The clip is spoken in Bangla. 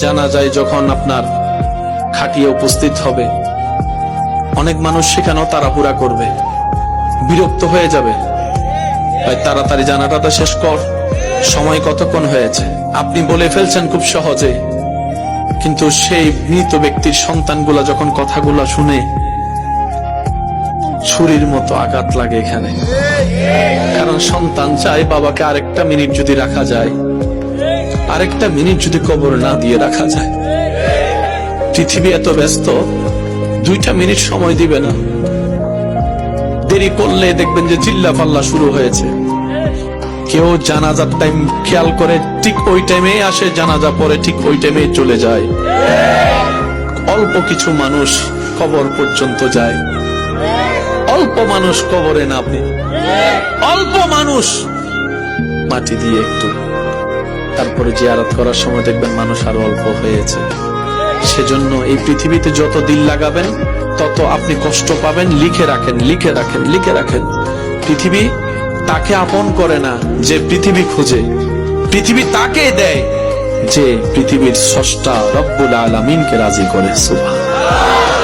জানাজায় যখন আপনার খাটিয়ে উপস্থিত হবে, অনেক মানুষ সেখানেও তাড়াহুড়া করবে, বিরক্ত হয়ে যাবে, ভাই তাড়াতাড়ি জানাজাটা শেষ কর, সময় কতক্ষণ হয়েছে। আপনি বলে ফেলছেন খুব সহজে, কিন্তু সেই মৃত ব্যক্তির সন্তানগুলা যখন কথাগুলা শুনে ছুরির মতো আঘাত লাগে এখানে। কারণ সন্তান চায় বাবাকে আরেকটা মিনিট যদি রাখা যায়, আরেকটা মিনিট যদি কবর না দিয়ে রাখা যায়। পৃথিবী এত ব্যস্ত, 2টা মিনিট সময় দিবে না। দেরি করলে দেখবেন যে চিল্লা পাল্লা শুরু হয়েছে। কেউ জানাজার টাইম খেয়াল করে ঠিক ওই টাইমে আসে, জানাজা পরে ঠিক ওই টাইমে চলে যায়। অল্প কিছু মানুষ কবর পর্যন্ত যায়, অল্প মানুষ কবরে নামে, অল্প মানুষ মাটি দিয়ে একটু, তারপরে জিয়ারত করার সময় দেখবেন মানুষ আরো অল্প হয়েছে। সেজন্য এই পৃথিবীতে যত দিল লাগাবেন তত আপনি কষ্ট পাবেন। লিখে রাখেন, লিখে রাখেন, লিখে রাখেন। পৃথিবী তাকে আপন করে না যে পৃথিবী খুঁজে, পৃথিবী তাকে দেয় যে পৃথিবীর স্রষ্টা রব্বুল আলামিনকে রাজি করে। সুবহানাল্লাহ।